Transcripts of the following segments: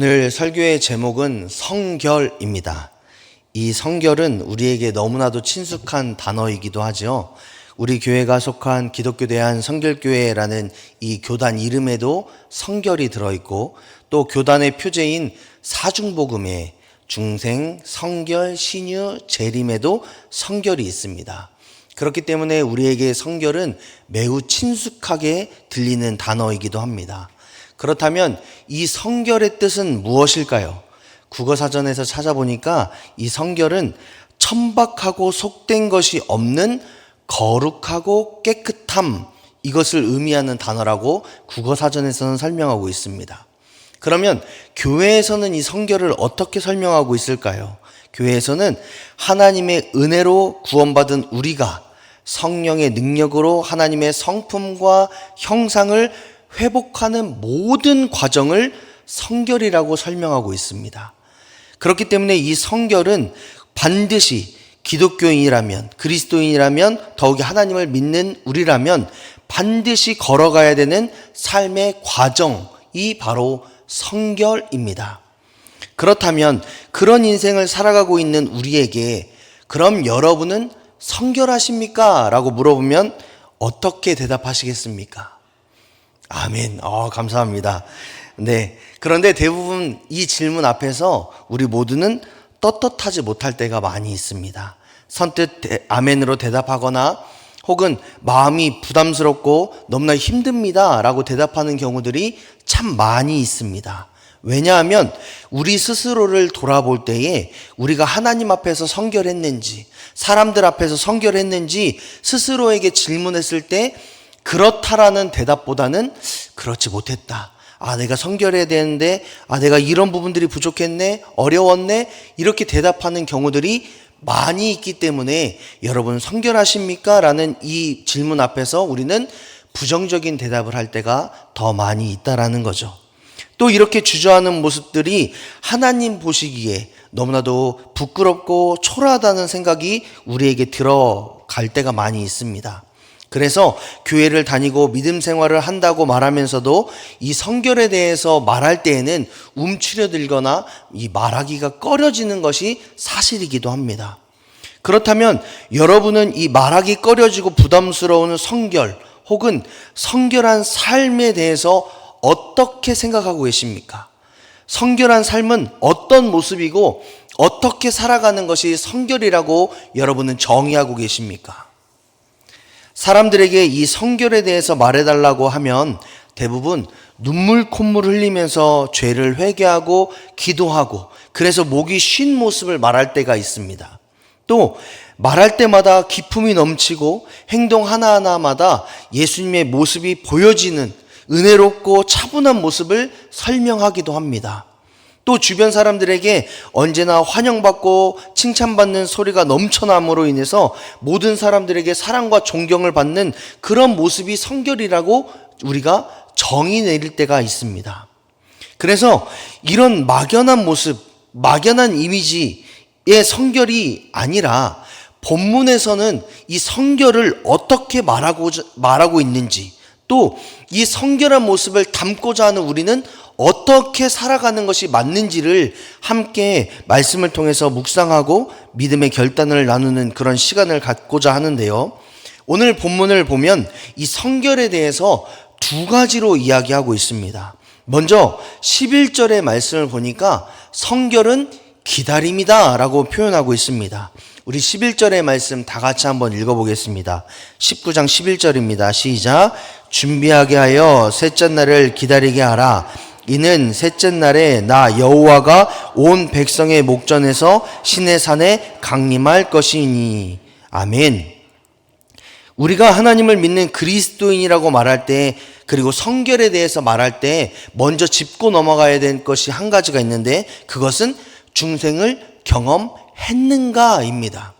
오늘 설교의 제목은 성결입니다. 이 성결은 우리에게 너무나도 친숙한 단어이기도 하죠. 우리 교회가 속한 기독교 대한성결교회라는 이 교단 이름에도 성결이 들어있고, 또 교단의 표제인 사중복음에 중생, 성결, 신유, 재림에도 성결이 있습니다. 그렇기 때문에 우리에게 성결은 매우 친숙하게 들리는 단어이기도 합니다. 그렇다면 이 성결의 뜻은 무엇일까요? 국어사전에서 찾아보니까 이 성결은 천박하고 속된 것이 없는 거룩하고 깨끗함, 이것을 의미하는 단어라고 국어사전에서는 설명하고 있습니다. 그러면 교회에서는 이 성결을 어떻게 설명하고 있을까요? 교회에서는 하나님의 은혜로 구원받은 우리가 성령의 능력으로 하나님의 성품과 형상을 회복하는 모든 과정을 성결이라고 설명하고 있습니다. 그렇기 때문에 이 성결은 반드시 기독교인이라면, 그리스도인이라면, 더욱이 하나님을 믿는 우리라면 반드시 걸어가야 되는 삶의 과정이 바로 성결입니다. 그렇다면 그런 인생을 살아가고 있는 우리에게 그럼 여러분은 성결하십니까? 라고 물어보면 어떻게 대답하시겠습니까? 아멘. 감사합니다. 네. 그런데 대부분 이 질문 앞에서 우리 모두는 떳떳하지 못할 때가 많이 있습니다. 선뜻 아멘으로 대답하거나 혹은 마음이 부담스럽고 너무나 힘듭니다 라고 대답하는 경우들이 참 많이 있습니다. 왜냐하면 우리 스스로를 돌아볼 때에 우리가 하나님 앞에서 성결했는지, 사람들 앞에서 성결했는지 스스로에게 질문했을 때 그렇다라는 대답보다는 그렇지 못했다. 내가 성결해야 되는데, 내가 이런 부분들이 부족했네, 어려웠네, 이렇게 대답하는 경우들이 많이 있기 때문에 여러분 성결하십니까? 라는 이 질문 앞에서 우리는 부정적인 대답을 할 때가 더 많이 있다라는 거죠. 또 이렇게 주저하는 모습들이 하나님 보시기에 너무나도 부끄럽고 초라하다는 생각이 우리에게 들어갈 때가 많이 있습니다. 그래서 교회를 다니고 믿음 생활을 한다고 말하면서도 이 성결에 대해서 말할 때에는 움츠려들거나 이 말하기가 꺼려지는 것이 사실이기도 합니다. 그렇다면 여러분은 이 말하기 꺼려지고 부담스러운 성결 혹은 성결한 삶에 대해서 어떻게 생각하고 계십니까? 성결한 삶은 어떤 모습이고 어떻게 살아가는 것이 성결이라고 여러분은 정의하고 계십니까? 사람들에게 이 성결에 대해서 말해달라고 하면 대부분 눈물 콧물 흘리면서 죄를 회개하고 기도하고 그래서 목이 쉰 모습을 말할 때가 있습니다. 또 말할 때마다 기품이 넘치고 행동 하나하나마다 예수님의 모습이 보여지는 은혜롭고 차분한 모습을 설명하기도 합니다. 또 주변 사람들에게 언제나 환영받고 칭찬받는 소리가 넘쳐남으로 인해서 모든 사람들에게 사랑과 존경을 받는 그런 모습이 성결이라고 우리가 정의 내릴 때가 있습니다. 그래서 이런 막연한 모습, 막연한 이미지의 성결이 아니라 본문에서는 이 성결을 어떻게 말하고 있는지, 또 이 성결한 모습을 담고자 하는 우리는 어떻게 살아가는 것이 맞는지를 함께 말씀을 통해서 묵상하고 믿음의 결단을 나누는 그런 시간을 갖고자 하는데요. 오늘 본문을 보면 이 성결에 대해서 두 가지로 이야기하고 있습니다. 먼저 11절의 말씀을 보니까 성결은 기다림이다 라고 표현하고 있습니다. 우리 11절의 말씀 다 같이 한번 읽어보겠습니다. 19장 11절입니다. 시작. 준비하게 하여 셋째 날을 기다리게 하라. 이는 셋째 날에 나 여호와가 온 백성의 목전에서 신의 산에 강림할 것이니. 아멘. 우리가 하나님을 믿는 그리스도인이라고 말할 때, 그리고 성결에 대해서 말할 때 먼저 짚고 넘어가야 될 것이 한 가지가 있는데 그것은 중생을 경험했는가입니다.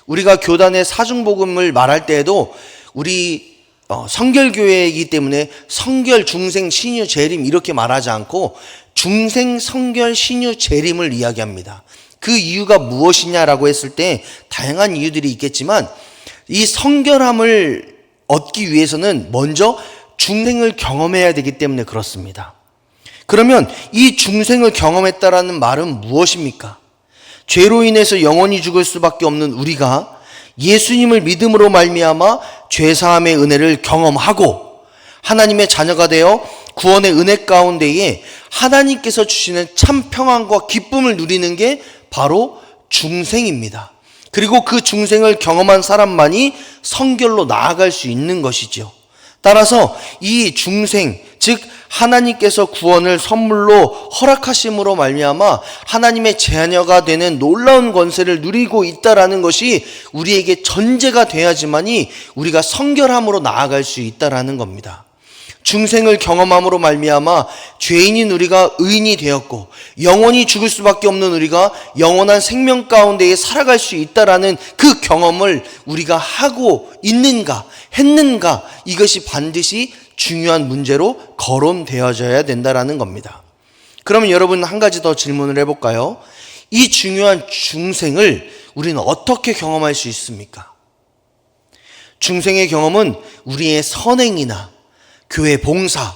우리가 교단의 사중복음을 말할 때에도 우리 성결교회이기 때문에 성결, 중생, 신유, 재림 이렇게 말하지 않고 중생, 성결, 신유, 재림을 이야기합니다. 그 이유가 무엇이냐라고 했을 때 다양한 이유들이 있겠지만 이 성결함을 얻기 위해서는 먼저 중생을 경험해야 되기 때문에 그렇습니다. 그러면 이 중생을 경험했다라는 말은 무엇입니까? 죄로 인해서 영원히 죽을 수밖에 없는 우리가 예수님을 믿음으로 말미암아 죄사함의 은혜를 경험하고 하나님의 자녀가 되어 구원의 은혜 가운데에 하나님께서 주시는 참 평안과 기쁨을 누리는 게 바로 중생입니다. 그리고 그 중생을 경험한 사람만이 성결로 나아갈 수 있는 것이죠. 따라서 이 중생, 즉 하나님께서 구원을 선물로 허락하심으로 말미암아 하나님의 자녀가 되는 놀라운 권세를 누리고 있다라는 것이 우리에게 전제가 돼야지만이 우리가 성결함으로 나아갈 수 있다라는 겁니다. 중생을 경험함으로 말미암아 죄인인 우리가 의인이 되었고 영원히 죽을 수밖에 없는 우리가 영원한 생명 가운데에 살아갈 수 있다라는 그 경험을 우리가 하고 있는가 했는가, 이것이 반드시 중요한 문제로 거론되어져야 된다라는 겁니다. 그러면 여러분, 한 가지 더 질문을 해볼까요? 이 중요한 중생을 우리는 어떻게 경험할 수 있습니까? 중생의 경험은 우리의 선행이나 교회 봉사,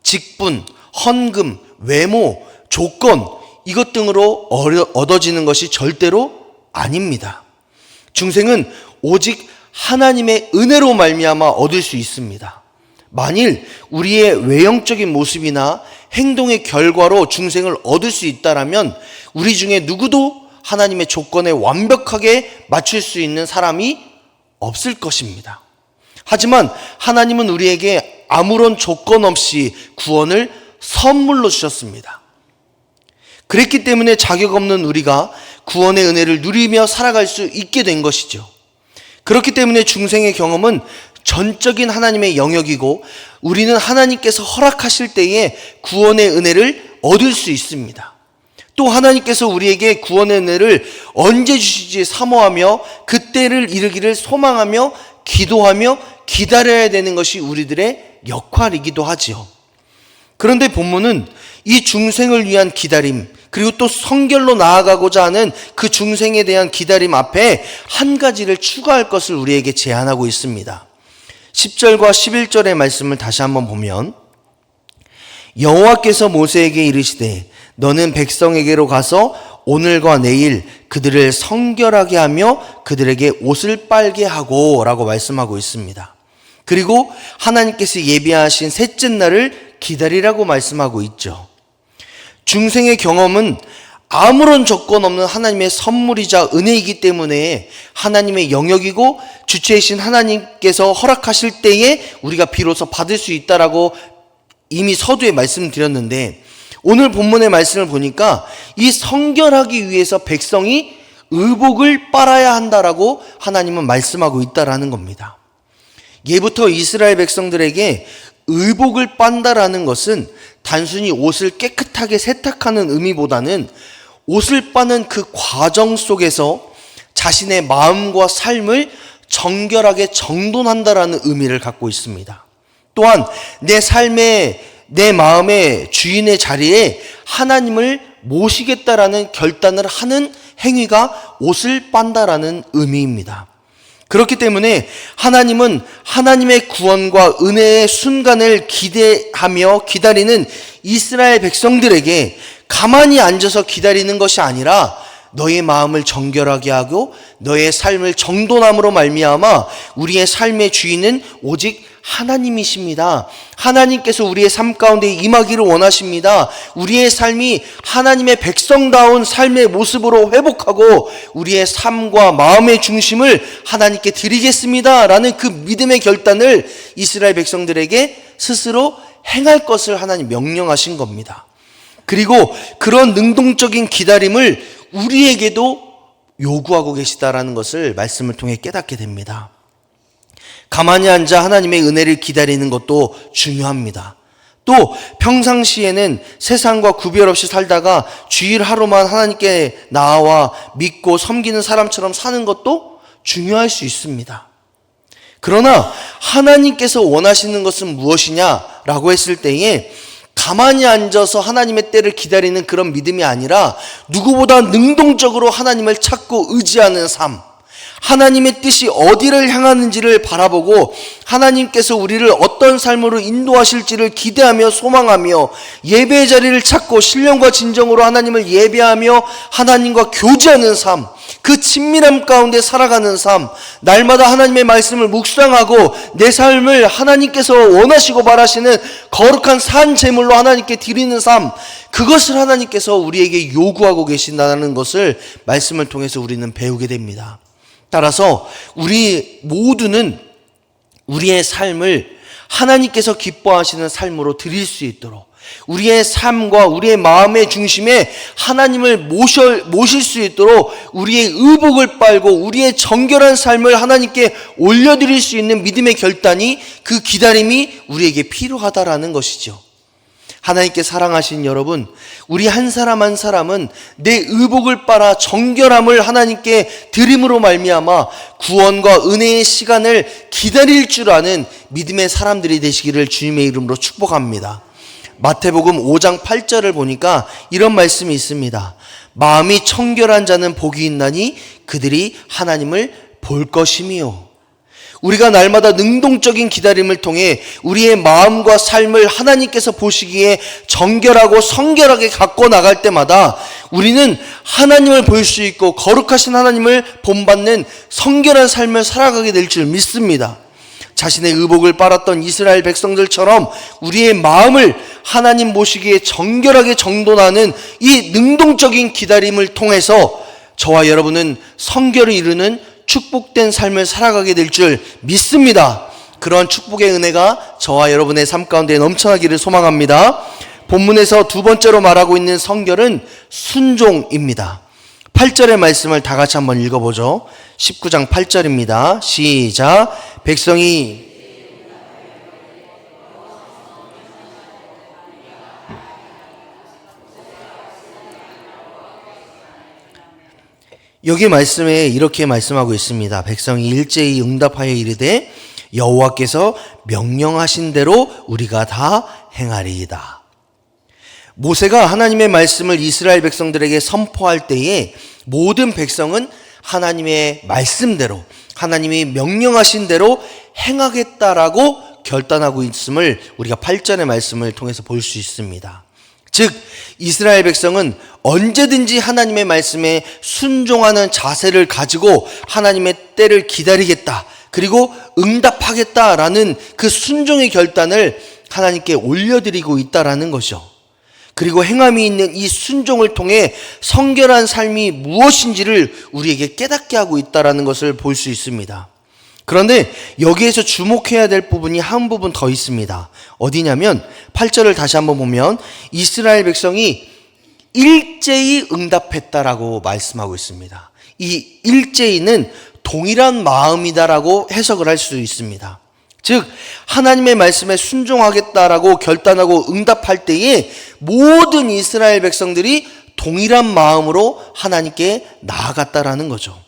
직분, 헌금, 외모, 조건, 이것 등으로 얻어지는 것이 절대로 아닙니다. 중생은 오직 하나님의 은혜로 말미암아 얻을 수 있습니다. 만일 우리의 외형적인 모습이나 행동의 결과로 중생을 얻을 수 있다라면 우리 중에 누구도 하나님의 조건에 완벽하게 맞출 수 있는 사람이 없을 것입니다. 하지만 하나님은 우리에게 아무런 조건 없이 구원을 선물로 주셨습니다. 그랬기 때문에 자격 없는 우리가 구원의 은혜를 누리며 살아갈 수 있게 된 것이죠. 그렇기 때문에 중생의 경험은 전적인 하나님의 영역이고 우리는 하나님께서 허락하실 때에 구원의 은혜를 얻을 수 있습니다. 또 하나님께서 우리에게 구원의 은혜를 언제 주실지 사모하며 그때를 이르기를 소망하며 기도하며 기다려야 되는 것이 우리들의 역할이기도 하지요. 그런데 본문은 이 중생을 위한 기다림, 그리고 또 성결로 나아가고자 하는 그 중생에 대한 기다림 앞에 한 가지를 추가할 것을 우리에게 제안하고 있습니다. 10절과 11절의 말씀을 다시 한번 보면, 여호와께서 모세에게 이르시되 너는 백성에게로 가서 오늘과 내일 그들을 성결하게 하며 그들에게 옷을 빨게 하고 라고 말씀하고 있습니다. 그리고 하나님께서 예비하신 셋째 날을 기다리라고 말씀하고 있죠. 중생의 경험은 아무런 조건 없는 하나님의 선물이자 은혜이기 때문에 하나님의 영역이고 주체이신 하나님께서 허락하실 때에 우리가 비로소 받을 수 있다라고 이미 서두에 말씀드렸는데, 오늘 본문의 말씀을 보니까 이 성결하기 위해서 백성이 의복을 빨아야 한다라고 하나님은 말씀하고 있다라는 겁니다. 예부터 이스라엘 백성들에게 의복을 빤다라는 것은 단순히 옷을 깨끗하게 세탁하는 의미보다는 옷을 빠는 그 과정 속에서 자신의 마음과 삶을 정결하게 정돈한다라는 의미를 갖고 있습니다. 또한 내 삶의, 내 마음의 주인의 자리에 하나님을 모시겠다라는 결단을 하는 행위가 옷을 빤다라는 의미입니다. 그렇기 때문에 하나님은 하나님의 구원과 은혜의 순간을 기대하며 기다리는 이스라엘 백성들에게 가만히 앉아서 기다리는 것이 아니라 너의 마음을 정결하게 하고 너의 삶을 정돈함으로 말미암아 우리의 삶의 주인은 오직 하나님이십니다. 하나님께서 우리의 삶 가운데 임하기를 원하십니다. 우리의 삶이 하나님의 백성다운 삶의 모습으로 회복하고 우리의 삶과 마음의 중심을 하나님께 드리겠습니다 라는 그 믿음의 결단을 이스라엘 백성들에게 스스로 행할 것을 하나님 명령하신 겁니다. 그리고 그런 능동적인 기다림을 우리에게도 요구하고 계시다라는 것을 말씀을 통해 깨닫게 됩니다. 가만히 앉아 하나님의 은혜를 기다리는 것도 중요합니다. 또 평상시에는 세상과 구별 없이 살다가 주일 하루만 하나님께 나와 믿고 섬기는 사람처럼 사는 것도 중요할 수 있습니다. 그러나 하나님께서 원하시는 것은 무엇이냐라고 했을 때에 가만히 앉아서 하나님의 때를 기다리는 그런 믿음이 아니라 누구보다 능동적으로 하나님을 찾고 의지하는 삶, 하나님의 뜻이 어디를 향하는지를 바라보고 하나님께서 우리를 어떤 삶으로 인도하실지를 기대하며 소망하며 예배의 자리를 찾고 신령과 진정으로 하나님을 예배하며 하나님과 교제하는 삶, 그 친밀함 가운데 살아가는 삶, 날마다 하나님의 말씀을 묵상하고 내 삶을 하나님께서 원하시고 바라시는 거룩한 산 제물로 하나님께 드리는 삶, 그것을 하나님께서 우리에게 요구하고 계신다는 것을 말씀을 통해서 우리는 배우게 됩니다. 따라서 우리 모두는 우리의 삶을 하나님께서 기뻐하시는 삶으로 드릴 수 있도록 우리의 삶과 우리의 마음의 중심에 하나님을 모실 수 있도록 우리의 의복을 빨고 우리의 정결한 삶을 하나님께 올려드릴 수 있는 믿음의 결단이, 그 기다림이 우리에게 필요하다라는 것이죠. 하나님께 사랑하신 여러분, 우리 한 사람 한 사람은 내 의복을 빨아 정결함을 하나님께 드림으로 말미암아 구원과 은혜의 시간을 기다릴 줄 아는 믿음의 사람들이 되시기를 주님의 이름으로 축복합니다. 마태복음 5장 8절을 보니까 이런 말씀이 있습니다. 마음이 청결한 자는 복이 있나니 그들이 하나님을 볼 것이미요. 우리가 날마다 능동적인 기다림을 통해 우리의 마음과 삶을 하나님께서 보시기에 정결하고 성결하게 갖고 나갈 때마다 우리는 하나님을 볼 수 있고 거룩하신 하나님을 본받는 성결한 삶을 살아가게 될 줄 믿습니다. 자신의 의복을 빨았던 이스라엘 백성들처럼 우리의 마음을 하나님 보시기에 정결하게 정돈하는 이 능동적인 기다림을 통해서 저와 여러분은 성결을 이루는 축복된 삶을 살아가게 될 줄 믿습니다. 그런 축복의 은혜가 저와 여러분의 삶 가운데 넘쳐나기를 소망합니다. 본문에서 두 번째로 말하고 있는 성결은 순종입니다. 8절의 말씀을 다 같이 한번 읽어보죠. 19장 8절입니다. 시작. 백성이 여기 말씀에 이렇게 말씀하고 있습니다. 백성이 일제히 응답하여 이르되 여호와께서 명령하신 대로 우리가 다 행하리이다. 모세가 하나님의 말씀을 이스라엘 백성들에게 선포할 때에 모든 백성은 하나님의 말씀대로, 하나님이 명령하신 대로 행하겠다라고 결단하고 있음을 우리가 8절의 말씀을 통해서 볼 수 있습니다. 즉 이스라엘 백성은 언제든지 하나님의 말씀에 순종하는 자세를 가지고 하나님의 때를 기다리겠다, 그리고 응답하겠다라는 그 순종의 결단을 하나님께 올려드리고 있다라는 것이죠. 그리고 행함이 있는 이 순종을 통해 성결한 삶이 무엇인지를 우리에게 깨닫게 하고 있다라는 것을 볼 수 있습니다. 그런데 여기에서 주목해야 될 부분이 한 부분 더 있습니다. 어디냐면 8절을 다시 한번 보면 이스라엘 백성이 일제히 응답했다라고 말씀하고 있습니다. 이 일제히는 동일한 마음이다라고 해석을 할 수 있습니다. 즉 하나님의 말씀에 순종하겠다라고 결단하고 응답할 때에 모든 이스라엘 백성들이 동일한 마음으로 하나님께 나아갔다라는 거죠.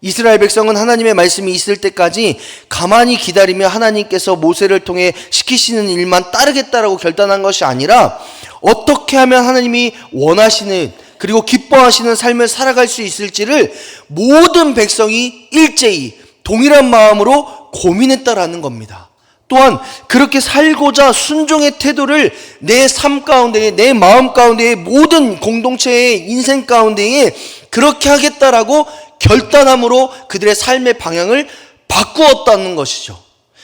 이스라엘 백성은 하나님의 말씀이 있을 때까지 가만히 기다리며 하나님께서 모세를 통해 시키시는 일만 따르겠다라고 결단한 것이 아니라 어떻게 하면 하나님이 원하시는 그리고 기뻐하시는 삶을 살아갈 수 있을지를 모든 백성이 일제히 동일한 마음으로 고민했다라는 겁니다. 또한 그렇게 살고자 순종의 태도를 내 삶 가운데에, 내 마음 가운데에, 모든 공동체의 인생 가운데에 그렇게 하겠다라고 결단함으로 그들의 삶의 방향을 바꾸었다는 것이죠.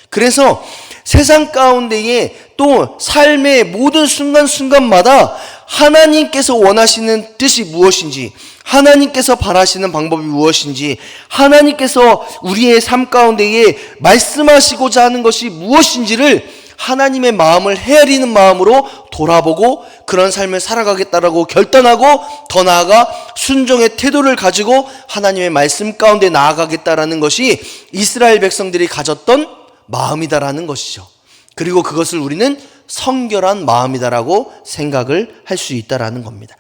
그래서 세상 가운데에 또 삶의 모든 순간순간마다 하나님께서 원하시는 뜻이 무엇인지, 하나님께서 바라시는 방법이 무엇인지, 하나님께서 우리의 삶 가운데에 말씀하시고자 하는 것이 무엇인지를 하나님의 마음을 헤아리는 마음으로 돌아보고 그런 삶을 살아가겠다라고 결단하고 더 나아가 순종의 태도를 가지고 하나님의 말씀 가운데 나아가겠다라는 것이 이스라엘 백성들이 가졌던 마음이다라는 것이죠. 그리고 그것을 우리는 성결한 마음이다라고 생각을 할 수 있다라는 겁니다.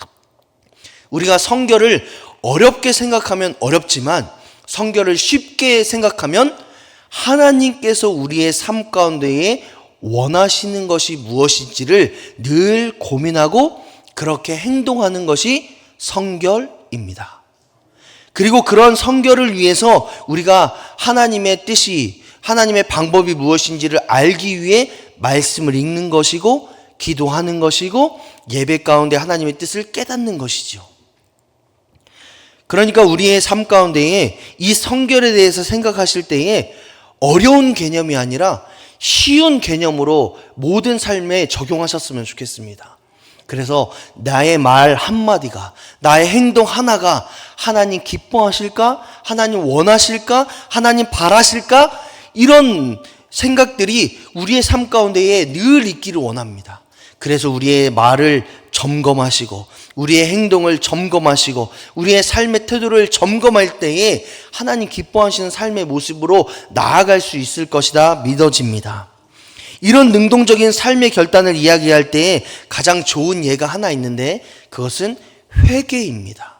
우리가 성결을 어렵게 생각하면 어렵지만 성결을 쉽게 생각하면 하나님께서 우리의 삶 가운데에 원하시는 것이 무엇인지를 늘 고민하고 그렇게 행동하는 것이 성결입니다. 그리고 그런 성결을 위해서 우리가 하나님의 뜻이, 하나님의 방법이 무엇인지를 알기 위해 말씀을 읽는 것이고, 기도하는 것이고, 예배 가운데 하나님의 뜻을 깨닫는 것이죠. 그러니까 우리의 삶 가운데에 이 성결에 대해서 생각하실 때에 어려운 개념이 아니라 쉬운 개념으로 모든 삶에 적용하셨으면 좋겠습니다. 그래서 나의 말 한마디가, 나의 행동 하나가 하나님 기뻐하실까? 하나님 원하실까? 하나님 바라실까? 이런 생각들이 우리의 삶 가운데에 늘 있기를 원합니다. 그래서 우리의 말을 점검하시고, 우리의 행동을 점검하시고, 우리의 삶의 태도를 점검할 때에 하나님 기뻐하시는 삶의 모습으로 나아갈 수 있을 것이다 믿어집니다. 이런 능동적인 삶의 결단을 이야기할 때에 가장 좋은 예가 하나 있는데, 그것은 회개입니다.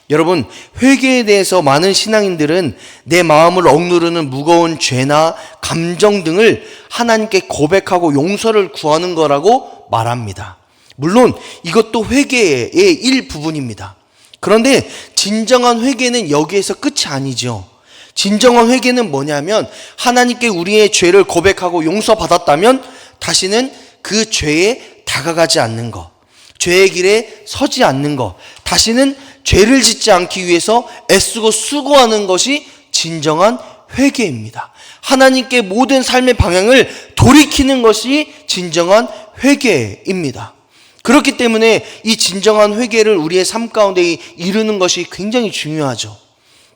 여러분, 회개에 대해서 많은 신앙인들은 내 마음을 억누르는 무거운 죄나 감정 등을 하나님께 고백하고 용서를 구하는 거라고 말합니다. 물론 이것도 회개의 일부분입니다. 그런데 진정한 회개는 여기에서 끝이 아니죠. 진정한 회개는 뭐냐면, 하나님께 우리의 죄를 고백하고 용서받았다면 다시는 그 죄에 다가가지 않는 것, 죄의 길에 서지 않는 것, 다시는 죄를 짓지 않기 위해서 애쓰고 수고하는 것이 진정한 회개입니다. 하나님께 모든 삶의 방향을 돌이키는 것이 진정한 회개입니다. 그렇기 때문에 이 진정한 회개를 우리의 삶 가운데 이루는 것이 굉장히 중요하죠.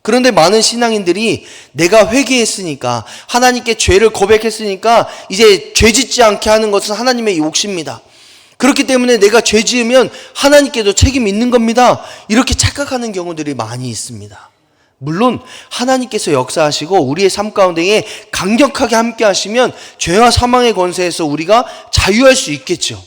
그런데 많은 신앙인들이 내가 회개했으니까, 하나님께 죄를 고백했으니까 이제 죄 짓지 않게 하는 것은 하나님의 욕심입니다. 그렇기 때문에 내가 죄 지으면 하나님께도 책임 있는 겁니다. 이렇게 착각하는 경우들이 많이 있습니다. 물론 하나님께서 역사하시고 우리의 삶 가운데에 강력하게 함께 하시면 죄와 사망의 권세에서 우리가 자유할 수 있겠죠.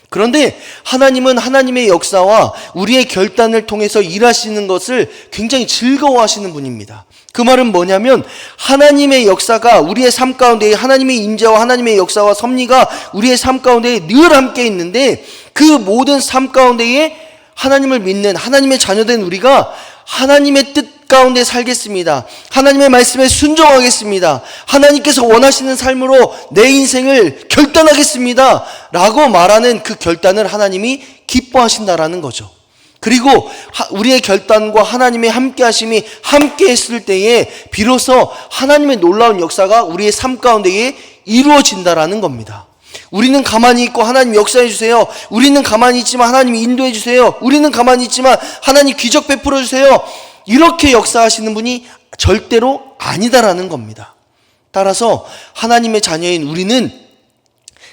그런데 하나님은 하나님의 역사와 우리의 결단을 통해서 일하시는 것을 굉장히 즐거워하시는 분입니다. 그 말은 뭐냐면, 하나님의 역사가 우리의 삶 가운데, 하나님의 임재와 하나님의 역사와 섭리가 우리의 삶 가운데 늘 함께 있는데, 그 모든 삶 가운데에 하나님을 믿는 하나님의 자녀된 우리가 하나님의 뜻 가운데 살겠습니다. 하나님의 말씀에 순종하겠습니다. 하나님께서 원하시는 삶으로 내 인생을 결단하겠습니다 라고 말하는 그 결단을 하나님이 기뻐하신다라는 거죠. 그리고 우리의 결단과 하나님의 함께하심이 함께했을 때에 비로소 하나님의 놀라운 역사가 우리의 삶 가운데에 이루어진다라는 겁니다. 우리는 가만히 있고 하나님 역사해 주세요. 우리는 가만히 있지만 하나님 인도해 주세요. 우리는 가만히 있지만 하나님 기적 베풀어 주세요. 이렇게 역사하시는 분이 절대로 아니다라는 겁니다. 따라서 하나님의 자녀인 우리는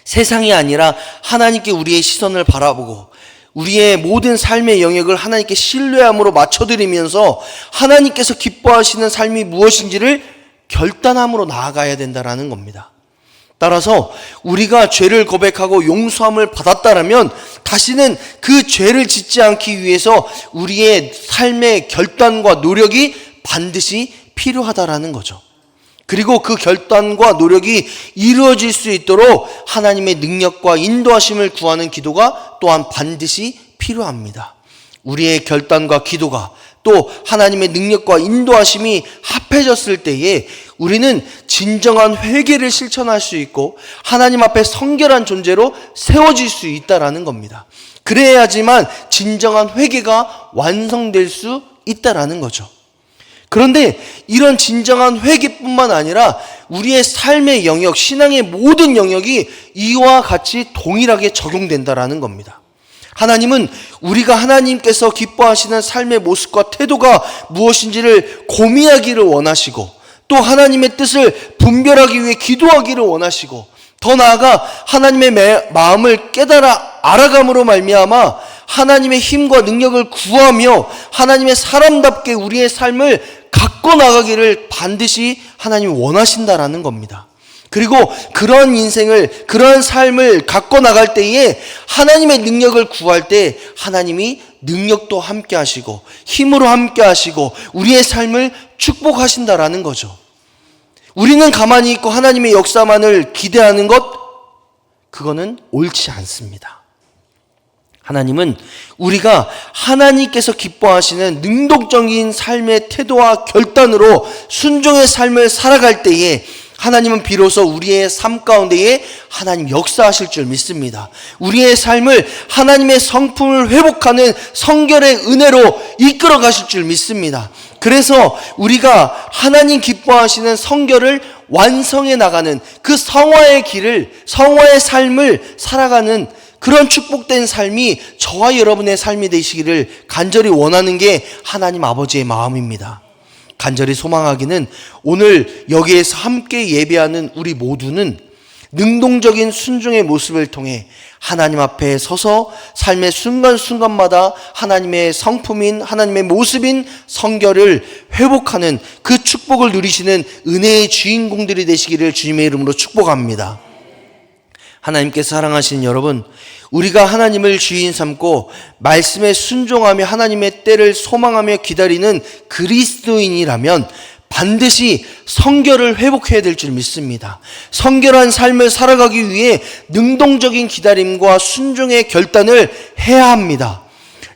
세상이 아니라 하나님께 우리의 시선을 바라보고 우리의 모든 삶의 영역을 하나님께 신뢰함으로 맞춰드리면서 하나님께서 기뻐하시는 삶이 무엇인지를 결단함으로 나아가야 된다라는 겁니다. 따라서 우리가 죄를 고백하고 용서함을 받았다라면 다시는 그 죄를 짓지 않기 위해서 우리의 삶의 결단과 노력이 반드시 필요하다라는 거죠. 그리고 그 결단과 노력이 이루어질 수 있도록 하나님의 능력과 인도하심을 구하는 기도가 또한 반드시 필요합니다. 우리의 결단과 기도가 또 하나님의 능력과 인도하심이 합해졌을 때에 우리는 진정한 회개를 실천할 수 있고 하나님 앞에 성결한 존재로 세워질 수 있다라는 겁니다. 그래야지만 진정한 회개가 완성될 수 있다라는 거죠. 그런데 이런 진정한 회개뿐만 아니라 우리의 삶의 영역, 신앙의 모든 영역이 이와 같이 동일하게 적용된다라는 겁니다. 하나님은 우리가 하나님께서 기뻐하시는 삶의 모습과 태도가 무엇인지를 고민하기를 원하시고 또 하나님의 뜻을 분별하기 위해 기도하기를 원하시고 더 나아가 하나님의 마음을 깨달아 알아감으로 말미암아 하나님의 힘과 능력을 구하며 하나님의 사람답게 우리의 삶을 갖고 나가기를 반드시 하나님이 원하신다라는 겁니다. 그리고 그런 인생을, 그런 삶을 갖고 나갈 때에 하나님의 능력을 구할 때 하나님이 능력도 함께 하시고 힘으로 함께 하시고 우리의 삶을 축복하신다라는 거죠. 우리는 가만히 있고 하나님의 역사만을 기대하는 것, 그거는 옳지 않습니다. 하나님은 우리가 하나님께서 기뻐하시는 능동적인 삶의 태도와 결단으로 순종의 삶을 살아갈 때에 하나님은 비로소 우리의 삶 가운데에 하나님 역사하실 줄 믿습니다. 우리의 삶을 하나님의 성품을 회복하는 성결의 은혜로 이끌어 가실 줄 믿습니다. 그래서 우리가 하나님 기뻐하시는 성결을 완성해 나가는 그 성화의 길을, 성화의 삶을 살아가는 그런 축복된 삶이 저와 여러분의 삶이 되시기를 간절히 원하는 게 하나님 아버지의 마음입니다. 간절히 소망하기는 오늘 여기에서 함께 예배하는 우리 모두는 능동적인 순종의 모습을 통해 하나님 앞에 서서 삶의 순간순간마다 하나님의 성품인, 하나님의 모습인 성결을 회복하는 그 축복을 누리시는 은혜의 주인공들이 되시기를 주님의 이름으로 축복합니다. 하나님께서 사랑하시는 여러분, 우리가 하나님을 주인 삼고 말씀에 순종하며 하나님의 때를 소망하며 기다리는 그리스도인이라면 반드시 성결을 회복해야 될 줄 믿습니다. 성결한 삶을 살아가기 위해 능동적인 기다림과 순종의 결단을 해야 합니다.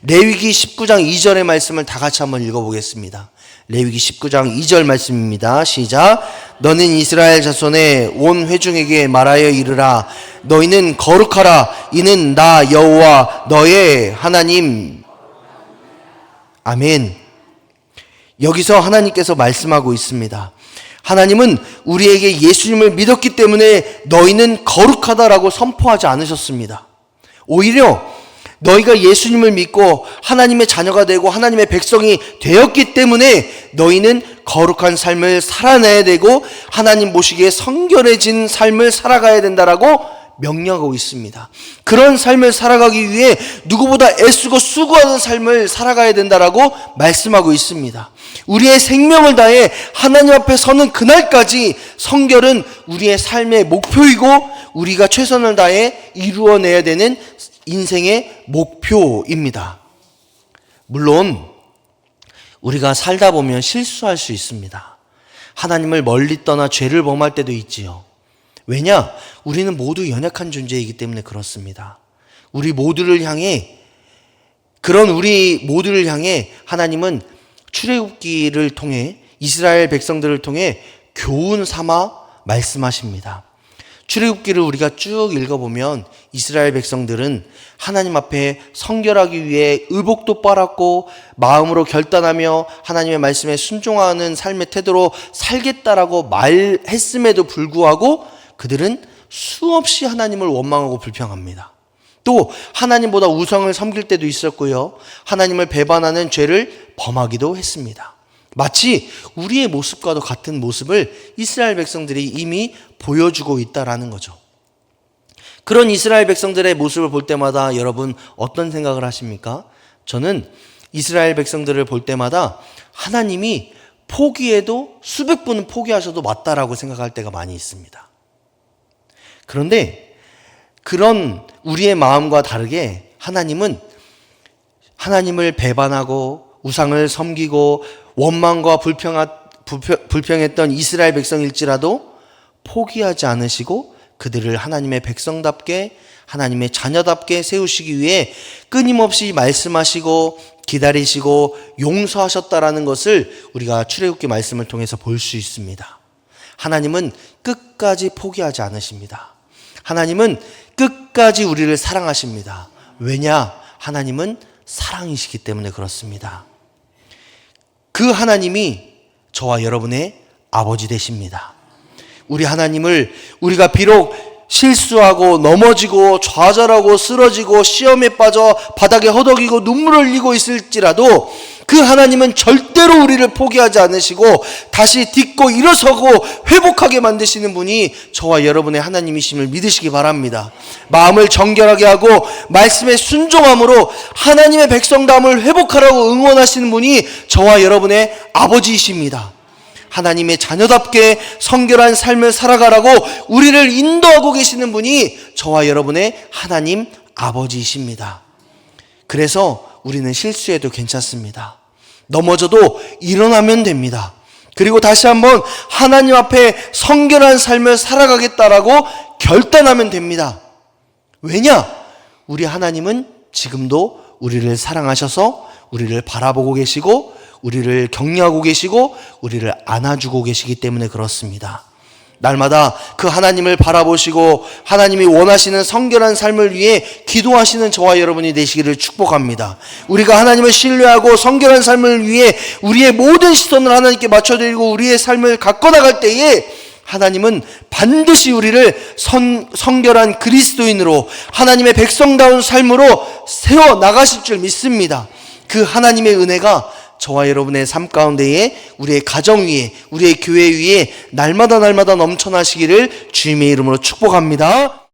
레위기 19장 2절의 말씀을 다 같이 한번 읽어보겠습니다. 레위기 19장 2절 말씀입니다. 시작. 너는 이스라엘 자손의 온 회중에게 말하여 이르라. 너희는 거룩하라. 이는 나 여호와 너의 하나님. 아멘. 여기서 하나님께서 말씀하고 있습니다. 하나님은 우리에게 예수님을 믿었기 때문에 너희는 거룩하다라고 선포하지 않으셨습니다. 오히려 너희가 예수님을 믿고 하나님의 자녀가 되고 하나님의 백성이 되었기 때문에 너희는 거룩한 삶을 살아내야 되고 하나님 보시기에 성결해진 삶을 살아가야 된다라고 명령하고 있습니다. 그런 삶을 살아가기 위해 누구보다 애쓰고 수고하는 삶을 살아가야 된다라고 말씀하고 있습니다. 우리의 생명을 다해 하나님 앞에 서는 그날까지 성결은 우리의 삶의 목표이고 우리가 최선을 다해 이루어내야 되는 인생의 목표입니다. 물론 우리가 살다 보면 실수할 수 있습니다. 하나님을 멀리 떠나 죄를 범할 때도 있지요. 왜냐? 우리는 모두 연약한 존재이기 때문에 그렇습니다. 우리 모두를 향해 하나님은 출애굽기를 통해 이스라엘 백성들을 통해 교훈 삼아 말씀하십니다. 출애굽기를 우리가 쭉 읽어보면 이스라엘 백성들은 하나님 앞에 성결하기 위해 의복도 빨았고 마음으로 결단하며 하나님의 말씀에 순종하는 삶의 태도로 살겠다라고 말했음에도 불구하고 그들은 수없이 하나님을 원망하고 불평합니다. 또 하나님보다 우상을 섬길 때도 있었고요. 하나님을 배반하는 죄를 범하기도 했습니다. 마치 우리의 모습과도 같은 모습을 이스라엘 백성들이 이미 보여주고 있다라는 거죠. 그런 이스라엘 백성들의 모습을 볼 때마다 여러분 어떤 생각을 하십니까? 저는 이스라엘 백성들을 볼 때마다 하나님이 포기해도 수백 번은 포기하셔도 맞다라고 생각할 때가 많이 있습니다. 그런데 그런 우리의 마음과 다르게 하나님은 하나님을 배반하고 우상을 섬기고 원망과 불평했던 이스라엘 백성일지라도 포기하지 않으시고 그들을 하나님의 백성답게 하나님의 자녀답게 세우시기 위해 끊임없이 말씀하시고 기다리시고 용서하셨다라는 것을 우리가 출애굽기 말씀을 통해서 볼 수 있습니다. 하나님은 끝까지 포기하지 않으십니다. 하나님은 끝까지 우리를 사랑하십니다. 왜냐? 하나님은 사랑이시기 때문에 그렇습니다. 그 하나님이 저와 여러분의 아버지 되십니다. 우리 하나님을 우리가 비록 실수하고 넘어지고 좌절하고 쓰러지고 시험에 빠져 바닥에 허덕이고 눈물을 흘리고 있을지라도 그 하나님은 절대로 우리를 포기하지 않으시고 다시 딛고 일어서고 회복하게 만드시는 분이 저와 여러분의 하나님이심을 믿으시기 바랍니다. 마음을 정결하게 하고 말씀에 순종함으로 하나님의 백성담을 회복하라고 응원하시는 분이 저와 여러분의 아버지이십니다. 하나님의 자녀답게 성결한 삶을 살아가라고 우리를 인도하고 계시는 분이 저와 여러분의 하나님 아버지이십니다. 그래서 우리는 실수해도 괜찮습니다. 넘어져도 일어나면 됩니다. 그리고 다시 한번 하나님 앞에 성결한 삶을 살아가겠다라고 결단하면 됩니다. 왜냐? 우리 하나님은 지금도 우리를 사랑하셔서 우리를 바라보고 계시고 우리를 격려하고 계시고 우리를 안아주고 계시기 때문에 그렇습니다. 날마다 그 하나님을 바라보시고 하나님이 원하시는 성결한 삶을 위해 기도하시는 저와 여러분이 되시기를 축복합니다. 우리가 하나님을 신뢰하고 성결한 삶을 위해 우리의 모든 시선을 하나님께 맞춰드리고 우리의 삶을 가꿔나갈 때에 하나님은 반드시 우리를 성결한 그리스도인으로 하나님의 백성다운 삶으로 세워나가실 줄 믿습니다. 그 하나님의 은혜가 저와 여러분의 삶 가운데에 우리의 가정 위에 우리의 교회 위에 날마다 넘쳐나시기를 주님의 이름으로 축복합니다.